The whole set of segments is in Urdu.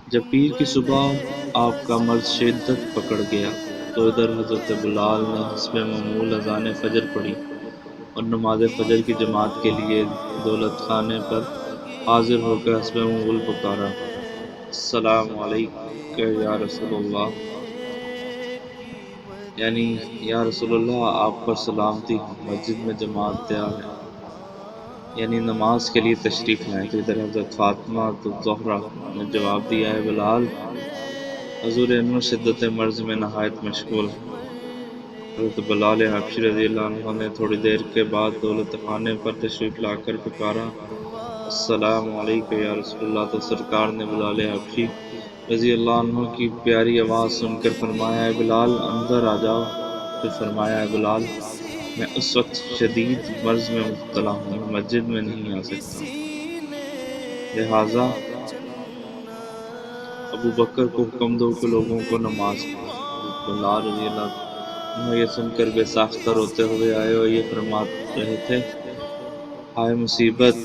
جب پیر کی صبح آپ کا مرض شدت پکڑ گیا تو ادھر حضرت بلال نے حسب معمول اذان فجر پڑھی اور نماز فجر کی جماعت کے لیے دولت خانے پر حاضر ہو کر حسب معمول پکارا، السلام علیک یا رسول اللہ، یعنی یا رسول اللہ آپ پر سلامتی ہو، مسجد میں جماعت تیار ہے، یعنی نماز کے لیے تشریف لائیں۔ تو ادھر حضرت فاطمہ الزہرا نے جواب دیا، ہے بلال، حضور انور شدت مرض میں نہایت مشغول ہیں۔ حضرت بلال حبشی رضی اللہ عنہ نے تھوڑی دیر کے بعد دولت خانے پر تشریف لا کر پکارا، السلام علیکم یا رسول اللہ، تو سرکار نے بلال حبشی رضی اللہ عنہ کی پیاری آواز سن کر فرمایا، ہے بلال اندر آ جاؤ۔ پھر فرمایا، ہے بلال، میں اس وقت شدید مرض میں مبتلا ہوں، مسجد میں نہیں آ سکتا، لہٰذا ابو بکر کو حکم دو کہ لوگوں کو نماز پڑھائے۔ حضرت بلال رضی اللہ عنہ یہ سن کر بے ساختہ روتے ہوئے آئے اور یہ فرما رہے تھے، ہائے مصیبت،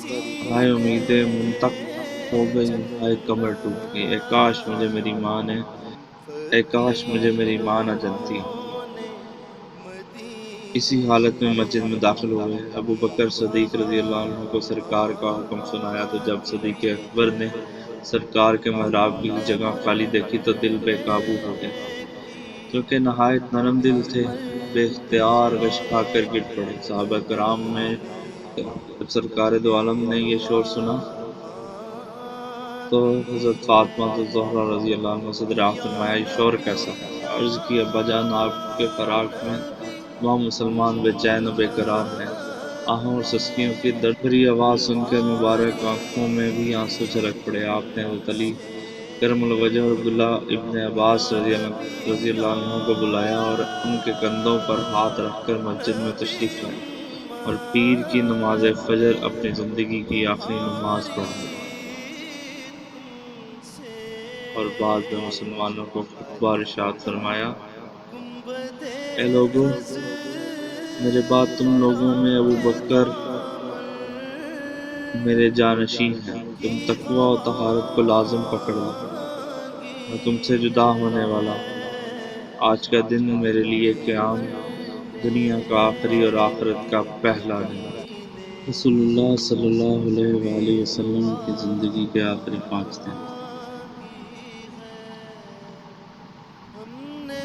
ہائے امیدیں منتق ہو گئی، ہائے کمر ٹوٹ گئی، اے کاش مجھے میری ماں نہ جنتی۔ اسی حالت میں مسجد میں داخل ہوئے۔ ابو بکر صدیق رضی اللہ عنہ کو سرکار کا حکم سنایا تو جب صدیق اکبر نے سرکار کے محراب کی جگہ خالی دیکھی تو دل بے قابو ہو گیا، کیونکہ نہایت نرم دل تھے، بے اختیار غش کھا کر گر پڑے۔ صحابہ کرام میں جب سرکار دو عالم نے یہ شور سنا تو حضرت فاطمہ الزہرا رضی اللہ عنہ سے دریافت فرمایا، یہ شور کیسا ہے؟ عرض کی، ابا جان آپ کے فراق میں وہاں مسلمان بے چین و بے قرار ہیں۔ آہوں اور سسکیوں کی درد بھری آواز سن کر مبارک آنکھوں میں بھی آنسو چھلک پڑے۔ آپ نے حضرت علی کرم الوجہ اور عبداللہ ابن عباس رضی اللہ عنہ کو بلایا اور ان کے کندھوں پر ہاتھ رکھ کر مسجد میں تشریف لائے اور پیر کی نماز فجر اپنی زندگی کی آخری نماز پڑھائی، اور بعد میں مسلمانوں کو خطبہ ارشاد فرمایا، اے لوگو، میرے بعد تم لوگوں میں ابو بکر میرے جانشین ہیں، تم تقوی و طہارت کو لازم پکڑ لو، میں تم سے جدا ہونے والا ہوں۔ آج کا دن میرے لیے قیام دنیا کا آخری اور آخرت کا پہلا دن ہے۔ رسول اللہ صلی اللہ علیہ وآلہ وسلم کی زندگی کے آخری 5 دن۔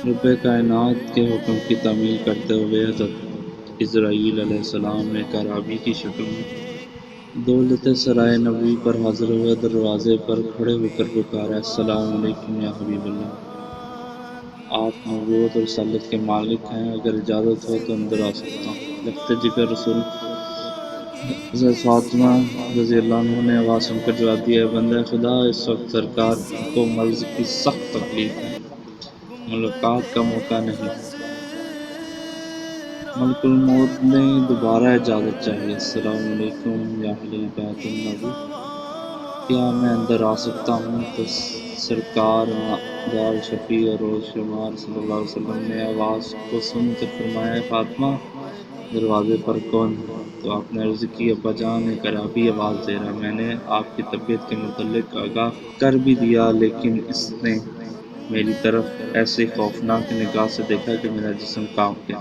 رب کائنات کے حکم کی تعمیل کرتے ہوئے حضرت اسرائیل علیہ السلام نے عرابی کی شکل میں دولت سرائے نبوی پر حاضر ہوئے دروازے پر کھڑے ہو کر پکارا، السلام علیکم یا حبیب اللہ، آپ نبوت اور رسالت کے مالک ہیں، اگر اجازت ہو تو اندر آ سکتا ہوں؟ لگتے جگر رسول حضرت فاطمہ رضی اللہ عنہ نے آواز سن کر جواب دیا، بندہ خدا، اس وقت سرکار کو مرض کی سخت تکلیف ہے، ملاقات کا موقع نہیں، ملک الموت نے دوبارہ اجازت چاہیے۔ السلام علیکم یا اہل بیت النبی، کیا میں اندر آ سکتا ہوں؟ تو سرکار دار شفیع اور روز شمار صلی اللہ علیہ وسلم نے آواز کو سن کر فرمایا، فاطمہ، دروازے پر کون ہے؟ تو آپ نے عرض کی، ابا جان، ایک عرابی آواز دے رہا، میں نے آپ کی طبیعت کے متعلق آگاہ کر بھی دیا، لیکن اس نے میری طرف ایسے خوفناک نگاہ سے دیکھا کہ میرا جسم کانپ گیا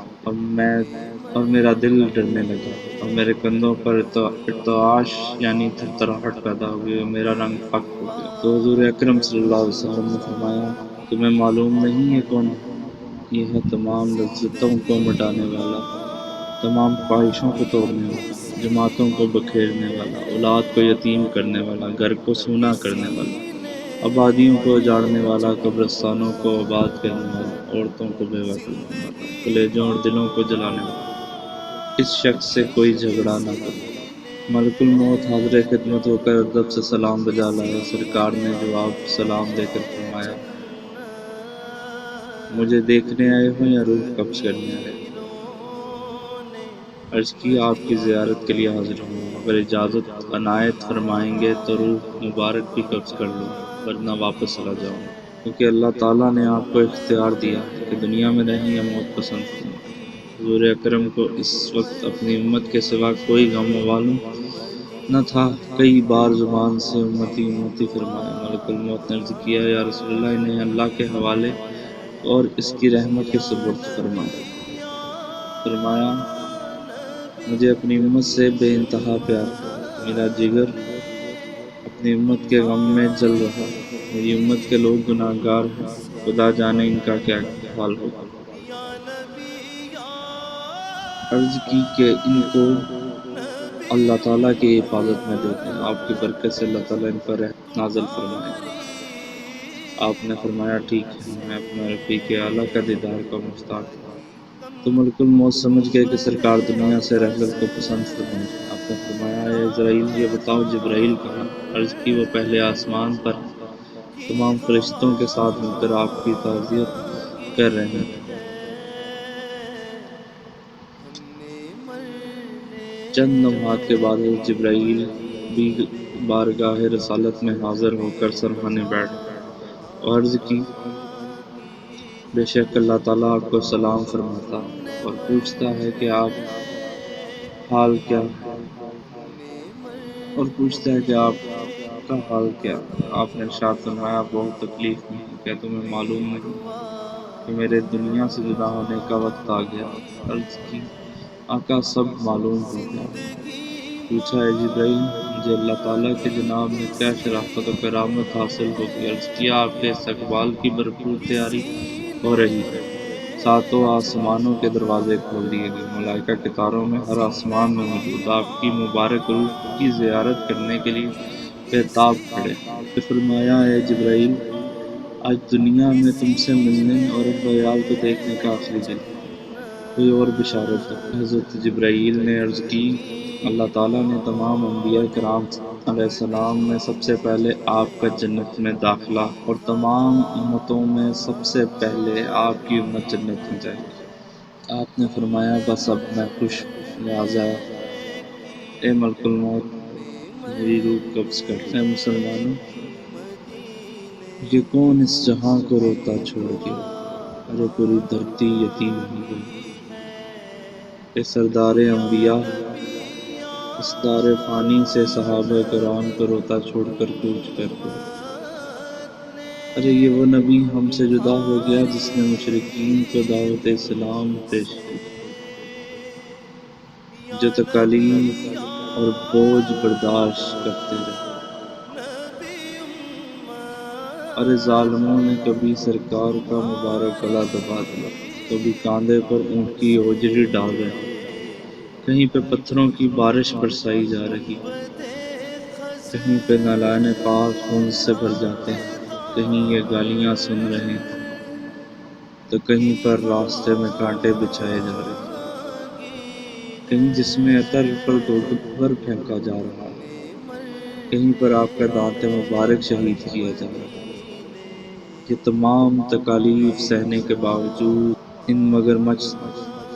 اور میرا دل ڈرنے لگا اور میرے کندھوں پر ارتعاش یعنی تھرتھراہٹ پیدا ہو گئی اور میرا رنگ پھک ہو گیا۔ تو حضور اکرم صلی اللہ علیہ وسلم نے فرمایا، تمہیں معلوم نہیں ہے کون ہے؟ یہ ہے تمام لذتوں کو مٹانے والا، تمام خواہشوں کو توڑنے والا، جماعتوں کو بکھیرنے والا، اولاد کو یتیم کرنے والا، گھر کو سونا کرنے والا، آبادیوں کو اجاڑنے والا، قبرستانوں کو آباد کرنے والا، عورتوں کو بیوہ کرنے والا، کلیجوں اور دلوں کو جلانے والا، اس شخص سے کوئی جھگڑا نہ کرو۔ ملک الموت حاضر خدمت ہو کر ادب سے سلام بجا لایا۔ سرکار نے جواب سلام دے کر فرمایا، مجھے دیکھنے آئے ہو یا روح قبض کرنے آئے ہو؟ عرض کی، آپ کی زیارت کے لیے حاضر ہوں، اگر اجازت عنایت فرمائیں گے تو روح مبارک بھی قبض کر لوں، ورنہ واپس چلا جاؤں، کیونکہ اللہ تعالیٰ نے آپ کو اختیار دیا کہ دنیا میں رہیں یا موت پسند کریں۔ حضور اکرم کو اس وقت اپنی امت کے سوا کوئی غم و معلوم نہ تھا کئی بار زبان سے امتی امتی فرمایا۔ ملک الموت نے عرض کیا یا رسول اللہ انہیں اللہ کے حوالے اور اس کی رحمت کے سپرد فرمایا مجھے اپنی امت سے بے انتہا پیار ہے، میرا جگر اپنی امت کے غم میں جل رہا ہے، میری امت کے لوگ گناہ گار ہیں، خدا جانے ان کا کیا حال ہوگا۔ عرض کی کہ ان کو اللہ تعالیٰ کی حفاظت میں دیکھیں، آپ کی برکت سے اللہ تعالیٰ ان پر رحمت نازل فرمائے۔ آپ نے فرمایا ٹھیک ہے، میں اپنے رفیق اعلیٰ کا دیدار کا مشتاق ہوں۔ تو ملک الموت سمجھ گئے کہ سرکار دنیا سے رحلت کو پسند فرمائے۔ آپ نے فرمایا اے عزرائیل یہ بتاؤ جبرائیل کہاں؟ عرض کی وہ پہلے آسمان پر تمام فرشتوں کے ساتھ مل کر آپ کی تعزیت کر رہے ہیں۔ چند لمحات کے بعد جبرائیل بھی بارگاہ رسالت میں حاضر ہو کر سرہانے بیٹھ اور عرض کی بے شک اللہ تعالیٰ آپ کو سلام فرماتا اور پوچھتا ہے کہ آپ کا حال کیا؟ آپ نے ارشاد فرمایا بہت تکلیف میں ہوں، کیا تمہیں معلوم نہیں کہ میرے دنیا سے جدا ہونے کا وقت آ گیا؟ عرض کی آقا سب معلوم ہو گیا۔ پوچھا اے جبرائیل مجھے اللہ تعالیٰ کے جناب میں کیا شرافت و کرامت حاصل ہوگی؟ عرض کیا آپ کے استقبال کی بھرپور تیاری ہو رہی ہے، ساتوں آسمانوں کے دروازے کھول دیے گئے، ملائکہ قطاروں میں ہر آسمان میں موجود آپ کی مبارک روح کی زیارت کرنے کے لیے بےتاب کھڑے۔ پھر فرمایا اے جبرائیل آج دنیا میں تم سے ملنے اور اہل و عیال کو دیکھنے کا آخری دن، کوئی اور بشارت دو۔ حضرت جبرائیل نے عرض کی اللہ تعالیٰ نے تمام انبیاء کرام علیہ السلام میں سب سے پہلے آپ کا جنت میں داخلہ اور تمام امتوں میں سب سے پہلے آپ کی امت جنت میں جائے گی۔ آپ نے فرمایا بس اب میں خوش ہوں، لہٰذا اے ملک الموت میری روح قبض کر لے۔ اے مسلمانوں یہ کون اس جہاں کو روتا چھوڑ گیا، ارے پوری دھرتی یتیم ہو گئی۔ اے سردار انبیاء اس دار فانی سے صحابہ کرام کو روتا چھوڑ کر کوچ کر گئے۔ ارے یہ وہ نبی ہم سے جدا ہو گیا جس نے مشرکین کو دعوت اسلام پیش کی، جو تکالیف اور بوجھ برداشت کرتے رہے۔ ارے ظالموں نے کبھی سرکار کا مبارک گلا دبا دیا، کبھی کاندھے پر اونٹ کی ہوجری ڈال رہے، کہیں پہ پتھروں کی بارش برسائی جا رہی، کہیں پہ نالائن پاک خون سے بھر جاتے ہیں، کہیں یہ گالیاں سن رہے ہیں تو کہیں پر راستے میں کانٹے بچھائے جا رہے، کہیں جسم عطر پر گوبر پھینکا جا رہا، کہیں پر آپ کا دانت مبارک شہید کیا جا رہا۔ یہ تمام تکالیف سہنے کے باوجود ان مگرمچھ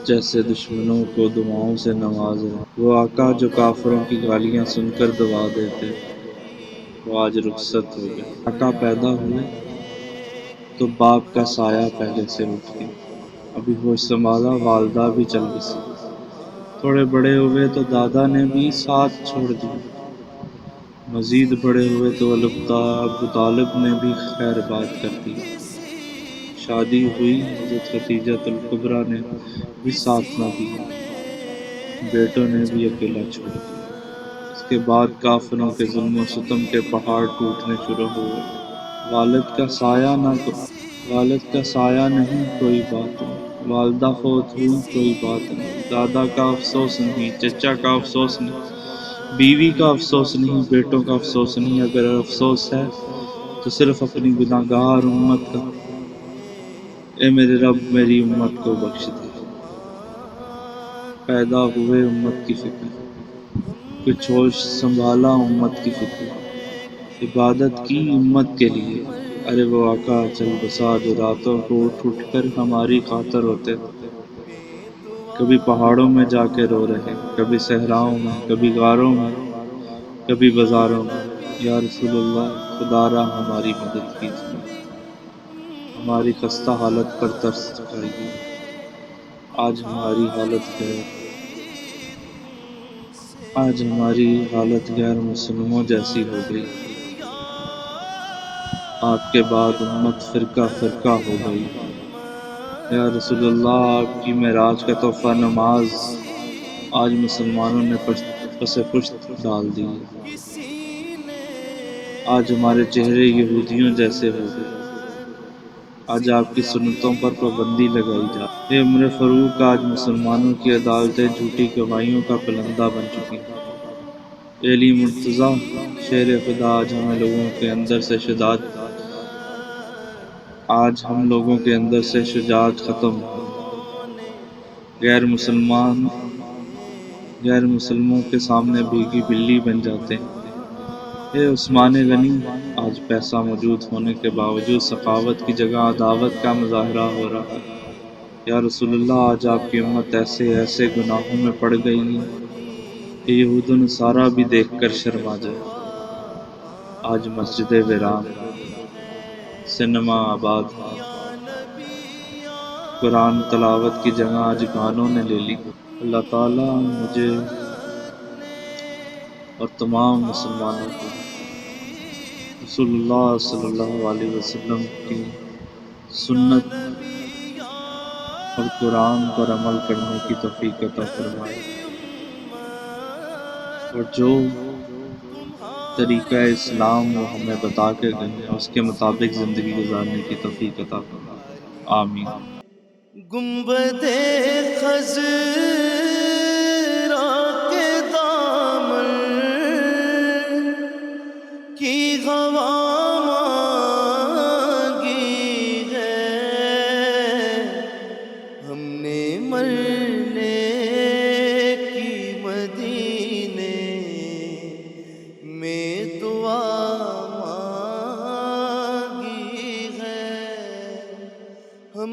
جیسے دشمنوں کو دعاؤں سے نواز رہے۔ وہ آقا جو کافروں کی گالیاں سن کر دبا دیتے وہ آج رخصت ہو گئے۔ آقا پیدا ہوئے تو باپ کا سایہ پہلے سے اٹھ گیا، ابھی ہوش سنبھالا والدہ بھی چل بسی، تھوڑے بڑے ہوئے تو دادا نے بھی ساتھ چھوڑ دیا، مزید بڑے ہوئے تو البتہ ابو طالب نے بھی خیر بات کر دی، شادی ہوئی حضرت خدیجہ الکبریٰ نے بھی ساتھ نہ دیا، بیٹوں نے بھی اکیلا چھوڑ دیا۔ اس کے بعد کافروں کے ظلم و ستم کے پہاڑ ٹوٹنے شروع ہوئے۔ والد کا سایہ نہیں کوئی بات نہیں، والدہ فوت ہوئی کوئی بات نہیں، دادا کا افسوس نہیں، چچا کا افسوس نہیں، بیوی کا افسوس نہیں، بیٹوں کا افسوس نہیں، اگر افسوس ہے تو صرف اپنی گناہ گار امت کا۔ اے میرے رب میری امت کو بخش دے۔ پیدا ہوئے امت کی فکر، کچھ ہوش سنبھالا امت کی فکر، عبادت کی امت کے لیے۔ ارے وہ آقا چل بسا جو راتوں کو اٹھ کر ہماری خاطر ہوتے تھے، کبھی پہاڑوں میں جا کے رو رہے، کبھی صحراؤں میں، کبھی غاروں میں، کبھی بازاروں میں۔ یا رسول اللہ خدا را ہماری مدد کیجیے، ہماری خستہ حالت پر ترس کھائیے۔ آج ہماری حالت کیا ہے؟ آج ہماری حالت غیر مسلموں جیسی ہو گئی، آپ کے بعد امت فرقہ فرقہ ہو گئی۔ یا رسول اللہ، آپ کی معراج کا تحفہ نماز آج مسلمانوں نے پس پشت ڈال دی ہے۔ آج ہمارے چہرے یہودیوں جیسے ہو گئے، آج آپ کی سنتوں پر پابندی لگائی جا رہی ہے۔ عمر فاروق، آج مسلمانوں کی عدالتیں جھوٹی گواہیوں کا پلندہ بن چکی ہیں۔ علی مرتضیٰ، شیر خدا، آج ہم لوگوں کے اندر سے شجاعت ختم ہو، غیر مسلموں کے سامنے بھیگی بلی بن جاتے ہیں۔ اے عثمان غنی، آج پیسہ موجود ہونے کے باوجود سخاوت کی جگہ عداوت کا مظاہرہ ہو رہا ہے۔ یا رسول اللہ، آج آپ کی امت ایسے گناہوں میں پڑ گئی ہے کہ یہود و نصارہ بھی دیکھ کر شرما جائے۔ آج مسجدیں ویران، سینما آباد، قرآن تلاوت کی جگہ آج گانوں نے لے لی۔ اللہ تعالیٰ مجھے اور تمام مسلمانوں کو رسول اللہ صلی اللہ علیہ وسلم کی سنت اور قرآن پر عمل کرنے کی توفیق عطا فرمائے، اور جو طریقہ اسلام وہ ہمیں بتا کے گئے ہیں اس کے مطابق زندگی گزارنے کی توفیق عطا فرمائے، آمین۔ گنبد خضرا کے دامن کی ہوا مانگی ہے، ہم نے مرنے کی مدینے میں دعا مانگی ہے، ہم